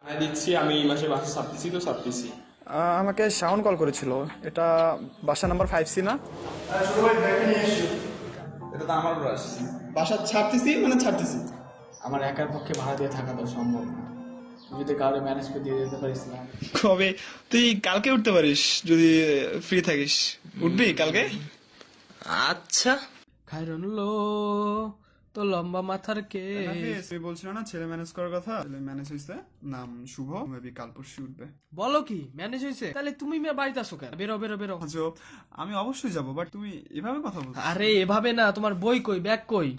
দিচ্ছি আমি এই মাসে বাসা ছাড়তেছি তো ছাড়তেছি। আমাকে শাওন কল করেছিল। এটা বাসা নাম্বার 5C না? ছোট ভাই ব্যাগটা নিয়ে এসছি। এটা তো আমার ব্রাশ। বাসা ছাড়তেছি মানে ছাড়তেছি। আমার একার পক্ষে ভাড়া দিয়ে থাকা তো সম্ভব না। তুই যদি কাউকে ম্যানেজ করে দিয়ে যেতে পারিস না। কবে? তুই কালকে উঠতে পারিস যদি ফ্রি থাকিস। উঠবি কালকে? আচ্ছা, খাইরুল্লো তো লম্বা মাথার কে? তুই বলছিল না ছেলে ম্যানেজ করার কথা? ছেলে ম্যানেজ হয়েছে, নাম শুভ, মেবি কাল পরশু উঠবে। বলো কি ম্যানেজ হয়েছে? তাহলে তুমি বাড়িতে আসো কেন? বেরো বেরো বেরো। আচ্ছা, আমি অবশ্যই যাবো, বাট তুমি এভাবে কথা বলছো। আরে এভাবে না, তোমার বই কই, ব্যাগ কই?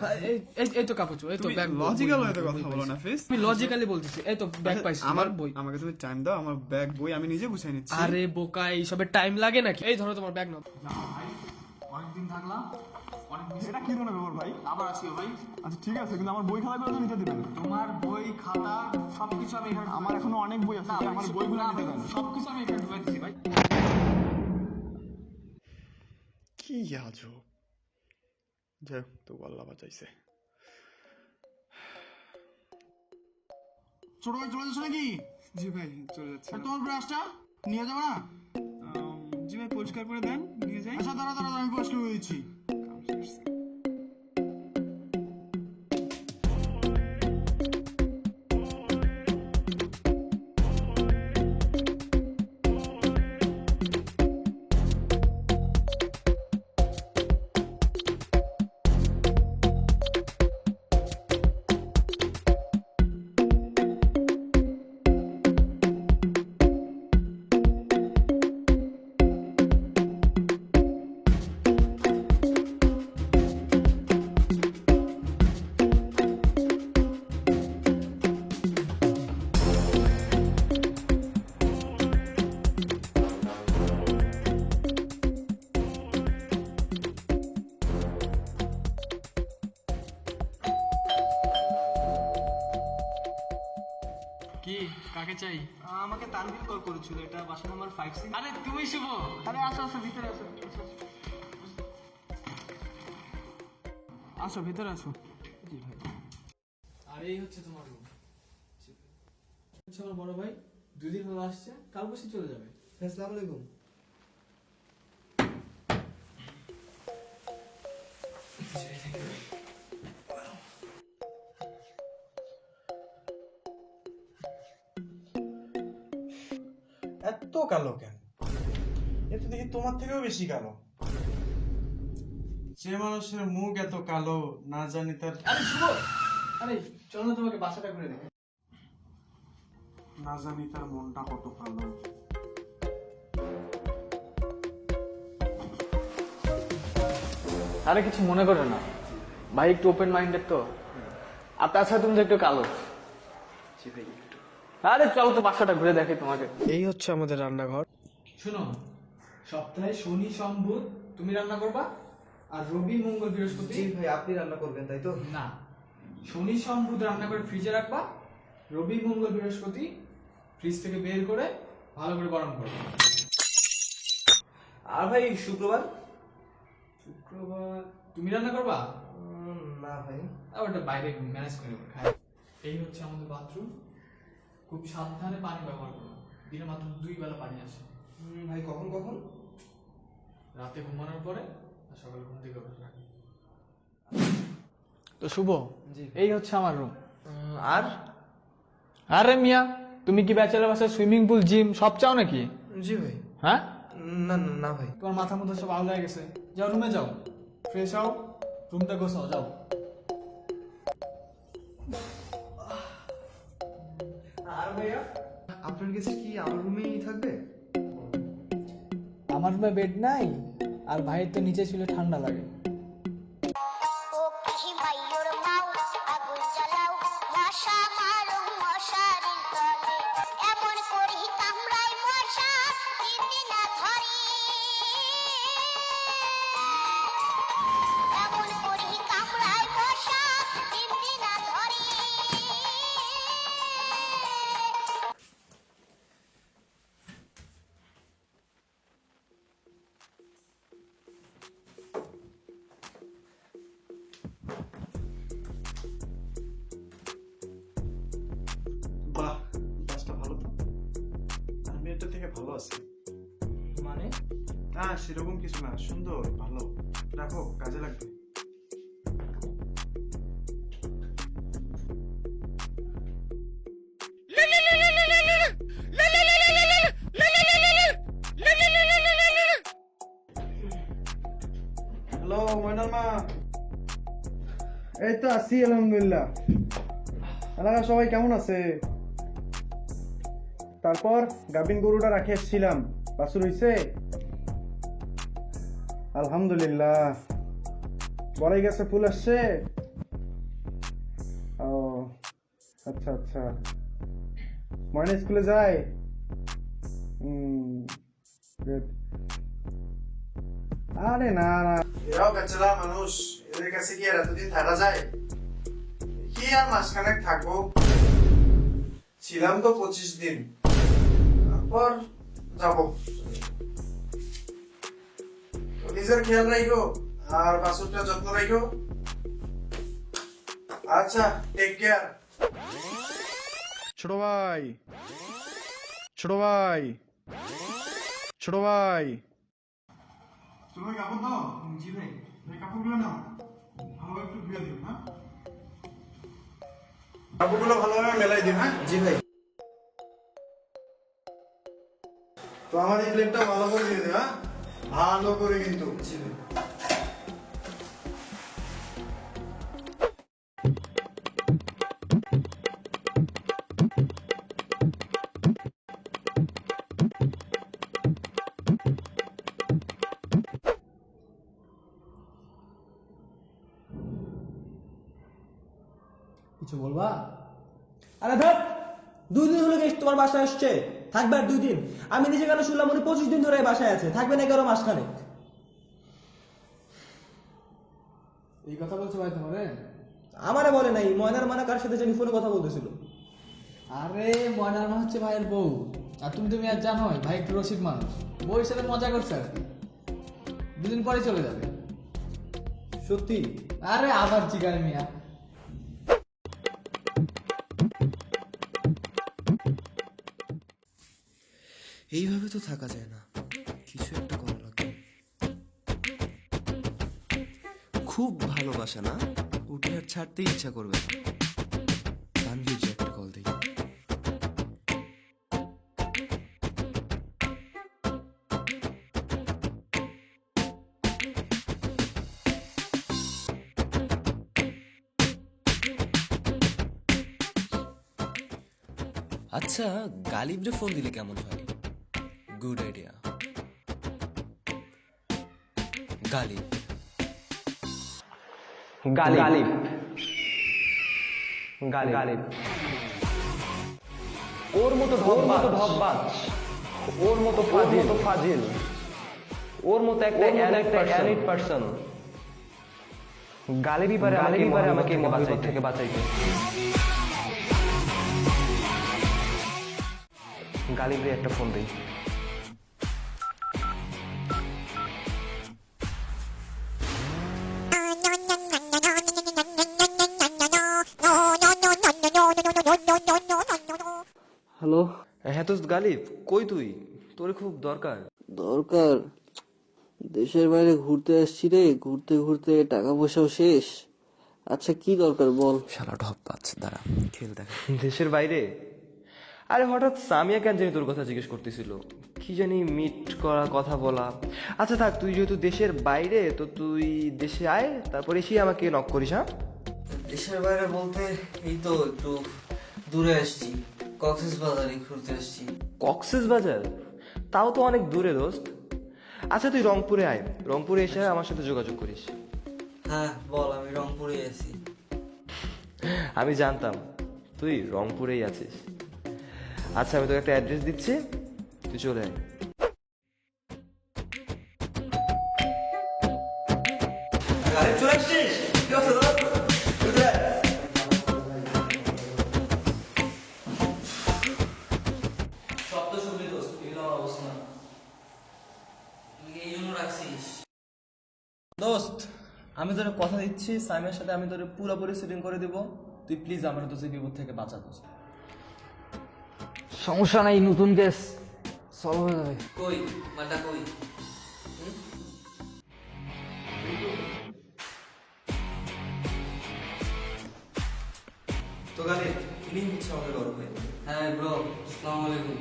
এই তো কাপড়, এই তো তুমি ব্যাগ। লজিক্যাল হয়তো কথা বলো না ফিস। আমি লজিক্যালি বলতেছি, এই তো ব্যাগ পাইছি, আমার বই। আমাকে তুমি টাইম দাও, আমার ব্যাগ বই আমি নিজে গুছিয়ে নিচ্ছি। আরে বোকা, এইসবের টাইম লাগে নাকি? এই ধরো তোমার ব্যাগ নাও। অনেকদিন থাকলাম, এটা কি ধরনের ব্যাপার ভাই? আবার আসিও ভাই। আচ্ছা ঠিক আছে, কিন্তু আমার বই খাতাগুলো তো নিতে দিবেন। তোমার বই খাতা সবকিছু আমি এখানে, আমার এখনো অনেক বই আছে, আমার বইগুলো নিতে দেন। সবকিছু আমি এখানে ঢুকাই দিচ্ছি ভাই। কি আজব। যাই হোক, তো আল্লাহ বাঁচাইছে। ছোট ভাই চলে যাচ্ছে নাকি? জি ভাই, চলে যাচ্ছে। আর তোমার ব্রাশটা নিয়ে যাবো না? জি ভাই, পরিষ্কার করে দেন, নিয়ে যাই। আচ্ছা দাঁড়া দাঁড়া, আমি পরিষ্কার করে দিচ্ছি। কি কাকে চাই? আমাকে তানভীর কল করেছিল, এটা বাসা নাম্বার 5C। আরে তুমি শুভ? আরে আসো আসো, ভিতরে আসো। আসো ভিতরে আসো। আর এই হচ্ছে তোমার রুম। হচ্ছে আমার বড় ভাই, 2 দিন হলো আসছে, কাল বসে চলে যাবে। আসসালামু আলাইকুম। এত কালো কেন? এ তো দেখি তোমার থেকেও বেশি কালো। যে মানুষের মুখ এত কালো, না জানি তার, আরে শুভ, আরে চলো না তোমাকে বাসাটা করে দেখে। না জানি তার মনটা কত কালো। আরে কিছু মনে করে না, ভাই একটু ওপেন মাইন্ডেড তো। আর তাছাড়া তুমি তো একটু কালো। আরে চলো তো বাসাটা ঘুরে দেখে তোমাকে। এই হচ্ছে আমাদের রান্নাঘর। শুনো, সপ্তাহে শনি সোম বুধ তুমি রান্না করবা, আর রবি মঙ্গল বৃহস্পতি। জি ভাই, আপনি রান্না করবেন তাই তো? না, শনি সোম বুধ রান্না করে ফ্রিজে রাখবা, রবি মঙ্গল বৃহস্পতি ফ্রিজ থেকে বের করে ভালো করে গরম করবে। আর ভাই শুক্রবার? শুক্রবার তুমি রান্না করবা? না ভাই। আর ওটা বাইরে ম্যানেজ করে নেবে, খাই। এই হচ্ছে আমাদের বাথরুম, খুব সাবধানে পানি ব্যবহার করো, দিনে মাত্র 2 বেলা পানি আসে। ভাই কখন কখন? রাতে ঘুমানোর পরে আর সকালে ঘুম থেকে ওঠার আগে। তো শুভ, এই হচ্ছে আমার রুম। আর আরে মিয়া, তুমি কি ব্যাচেলর বাসায় সুইমিং পুল জিম সব চাও নাকি? জি ভাই। হ্যাঁ, না না না ভাই। তোমার মাথার মধ্যে সব আউল হয়ে গেছে। যাও রুমে যাও, ফ্রেশ হও, রুমটা গোছাও, যাও। আর ভাইয়া, আপনার কাছে কি আমার রুমেই থাকবে? আমার রুমে বেড নাই, আর ভাইয়ের তো নিচে ছিল, ঠান্ডা লাগে। ও পিহি মাইয়র মাও আগুন জ্বালাও মশা মারো মশারির তলে এমন করি কামড়ায় মশা দিদি না ধরি এমন করি কামড়ায় মশা দিদি না ধরি আছে। মানে না সেরকম কিছু না, সুন্দর ভালো, রাখো কাজে লাগবে। হ্যালো ময়নাল মা। এই তো আছি আলহামদুলিল্লাহ। এলাকা সবাই কেমন আছে? তারপর গাভিন গরুটা রাখে এসেছিলাম, বাছুর হইছে? আলহামদুলিল্লাহ। বড়াই গেছে, ফুল আসছে? ও আচ্ছা আচ্ছা। ময়না স্কুলে যায়? good. আরে না না, এরাও বেচারা মানুষ, এদের কাছে কি আর এতদিন থাকা যায়? কি আর মাসখানেক থাকবো, ছিলাম তো 25 দিন, তারপর যাবো। তো নিজের খেয়াল রাখো আর বাছুরটা যত্ন রাখো। আচ্ছা, টেক কেয়ার। ছোট ভাই, ছোট ভাই, ছোট ভাই, ছোট ভাই কাপড় দাও। জি ভাই। এই কাপড়গুলো নাও, ভালোভাবে একটু ধুয়ে দিও। হ্যাঁ, কাপড়গুলো ভালোভাবে মেলাই দিও। হ্যাঁ জি ভাই। তো আমার এই প্লেটটা ভালো করে দিয়ে দিও। হ্যাঁ, ভালো করে কিন্তু। জি ভাই। কিছু বলবা? আরে ধর, 2 দিন হলো গেছে তোমার বাসায় আসছে, থাকবে আর 2 দিন? আমি নিজে কেন শুনলাম উনি 25 দিন ধরে এই বাসায় আছে, থাকবে না 11 মাসখানেক। এই কথা বলছো ভাই তোমারে? আমারে বলে নাই, ময়নার মানা কার সাথে জানি ফোনে কথা বলতেছিল। আরে ময়নার মা হচ্ছে ভাইয়ের বউ, আর তুমি আর জানোই ভাই একটু রসিক মানুষ, বউয়ের সাথে মজা করছে আর কি। 2 দিন পরে চলে যাবে। সত্যি? আরে আবার চিকার মিয়া। এইভাবে তো থাকা যায় না, কিছু একটা করা লাগবে। খুব ভালোবাসা না, উঠে আর ছাড়তে ইচ্ছা করবে না। তানভীর যে একটা কল দিই। আচ্ছা, গালিবরে ফোন দিলে কেমন হয়? Good idea. গালিব, গালিব গালিব ওর মতো ঢপবাজ, ওর মতো ফাজিল, ওর মতো একটা অ্যানিট পারসন। গালিবই পারে আমাকে মহাবিপদ থেকে বাঁচাইতে। গালিবরে একটা ফোন দেই। হ্যালো। হ্যাঁ দোস্ত গালিব, কই তুই? তোর খুব দরকার। দরকার? দেশের বাইরে ঘুরতে আসছি রে, ঘুরতে ঘুরতে টাকা পয়সাও শেষ। আচ্ছা কি দরকার বল। শালা ঢপ পাচ্ছে, দাঁড়া খেল দেখা। দেশের বাইরে? আরে হঠাৎ সামিয়া কেন জানি তোর কথা জিজ্ঞেস করতেছিল, কি জানি মিট করা, কথা বলা। আচ্ছা থাক, তুই যেহেতু দেশের বাইরে, তো তুই দেশে আয়, তারপর এসে আমাকে নক করিস। হ্যাঁ, দেশের বাইরে বলতে এই তো একটু দূরে আসছি, কক্সবাজারে ঘুরতে আসছি। কক্সেস বাজার? তাও তো অনেক দূরে দোস্ত। আচ্ছা তুই রংপুরে আয়, রংপুরে এসে আমার সাথে যোগাযোগ করিস। হ্যাঁ বল, আমি রংপুরে আছি। আমি জানতাম তুই রংপুরেই আছিস। আচ্ছা আমি তোকে একটা অ্যাড্রেস দিচ্ছি, তুই চলে আয়। চলে আসছিস? কি অবস্থা তোর? সব তো শুনলি দোস্ত, এই হলো আমার অবস্থা। তুই এই জন্য রাখছিস? দোস্ত, আমি তোরে কথা দিচ্ছি, সাইমের সাথে আমি তোরে পুরোপুরি সেটিং করে দিব। তুই প্লিজ আমার দোষে বিপদ থেকে বাঁচা দোস্ত। সমস্যা নাই, নতুন কেস সলভ হয়ে যাবে। কই মালটা কই? তো গালে ফিলিং হচ্ছে আমাদের বড় ভাই। হ্যাঁ ব্রো, আসসালামু আলাইকুম।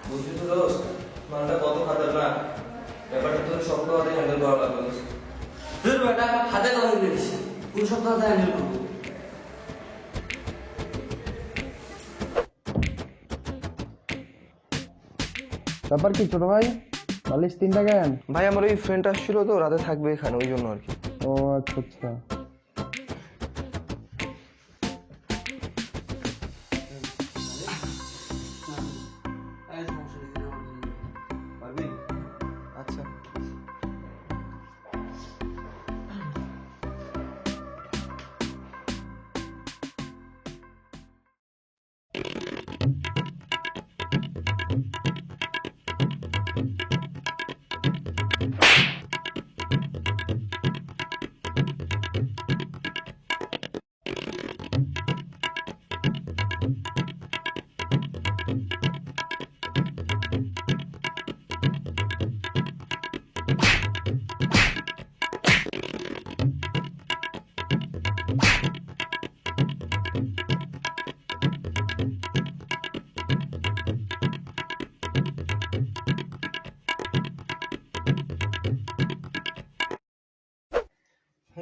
বুঝলি তো দোস্ত, মালটা কত খাতারনাক। ব্যাপারটা তোর শক্ত হাতে হ্যান্ডেল করা লাগবে দোস্ত। ধুর বেটা, হাতে কলম দিস, কোন সপ্তাহ হ্যান্ডেল করবো? ব্যাপার কি ছোট ভাই, বালিশ 3টা কেন? ভাই আমার ওই ফ্রেন্ড আসছিল তো, রাতে থাকবে এখানে, ওই জন্য আর কি। ও আচ্ছা আচ্ছা। পারবি? আচ্ছা।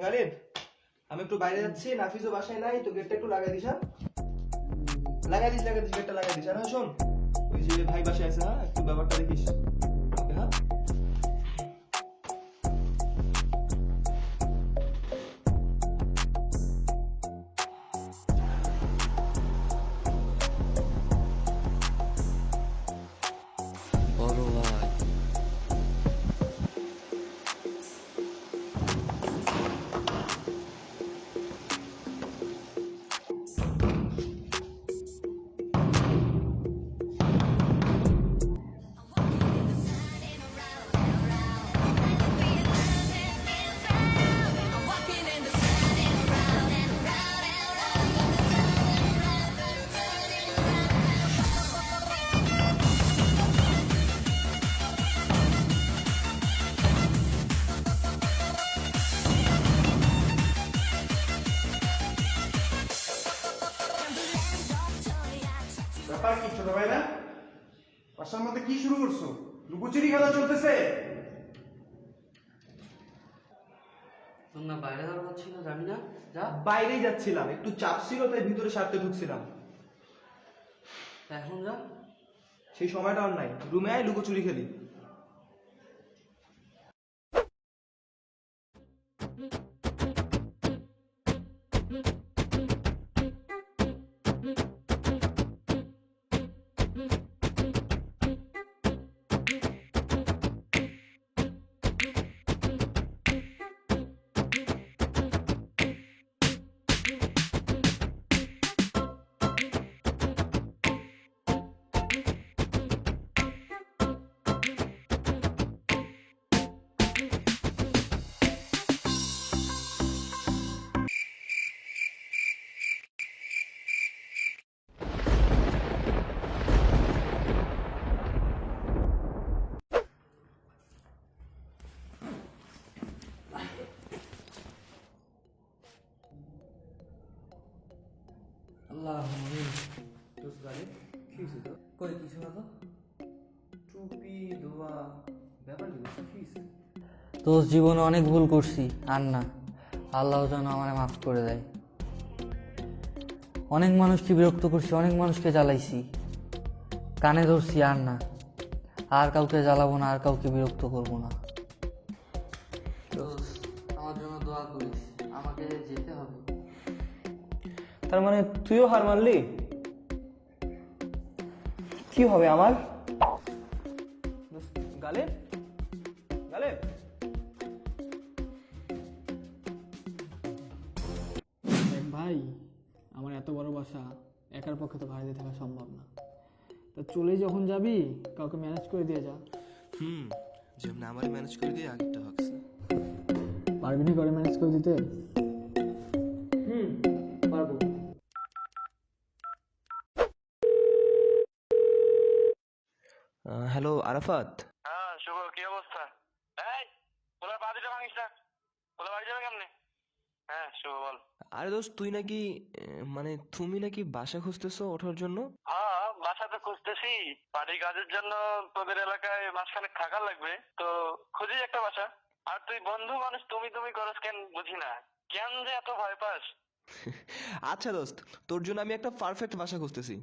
গালিব, আমি একটু বাইরে যাচ্ছি, নাফিসও বাসায় নাই, তো গেটটা একটু লাগাই দিস। হ্যাঁ লাগাই দিস, গেটটা লাগাই দিস। আর হ্যাঁ শোন, ওই যে ভাই বাসায় আছে, হ্যাঁ একটু ব্যাপারটা দেখিস। ওকে হ্যাঁ। বড় ভাই ব্যাপার কি ছোট ভাই না? বাসার মধ্যে কি শুরু করছো? লুকোচুরি খেলা চলতেছে? তোমরা বাইরে যাওয়ার কথা ছিল, জানি না। যা, বাইরেই যাচ্ছিলাম, একটু চাপ ছিল তাই ভিতরে সারতে ঢুকছিলাম। এখন যা। সেই সময়টা আর নাই, রুমে আয় লুকোচুরি খেলি। আল্লাহ দোস্ত গালিব, কি হয়েছে তো? কই কিছু না তো। টুপি দোয়া ব্যাপার কি দোস্ত, কি হয়েছে? তো জীবনে অনেক ভুল করছি, আর না, আল্লাহ যেন আমারে মাফ করে দেয়। অনেক মানুষকে বিরক্ত করছি, অনেক মানুষকে জ্বালাইছি, কানে ধরছি, আর না, আর কাউকে জ্বালাবো না, আর কাউকে বিরক্ত করবো না। আমার জন্য দোয়া করিস, আমাকে যেতে হবে। তার মানে তুইও হার মানলি? কি হবে আমার? গালেব, গালেব, ভাই আমার এত বড় বাসা একার পক্ষে তো ভাড়া দিয়ে থাকা সম্ভব না। তা চলেই যখন যাবি কাউকে ম্যানেজ করে দিয়ে যা। যেমন আমারই ম্যানেজ করে দিয়ে আগেরটা ভাগছে। পারবি না করে ম্যানেজ করে দিতে? পারবো। হ্যালো আরাফাত। হ্যাঁ শুভ, কি অবস্থা? এই তোরা বাড়িটা ভাঙিস না, তোরা বাড়ি যাবে কেমনে? হ্যাঁ শুভ বল। আরে দোস্ত তুই নাকি মানে তুমি নাকি বাসা খুঁজতেছো ওঠার জন্য? হ্যাঁ বাসা তো খুঁজতেছি, বাড়ি কাজের জন্য তোদের এলাকায় মাসখানেক থাকা লাগবে, তো খুঁজি একটা বাসা। আর তুই বন্ধু মানুষ, তুমি তুমি করস কেন বুঝি না, কেন যে এত ভয় পাস? আচ্ছা দোস্ত, তোর জন্য আমি একটা পারফেক্ট বাসা খুঁজতেছি।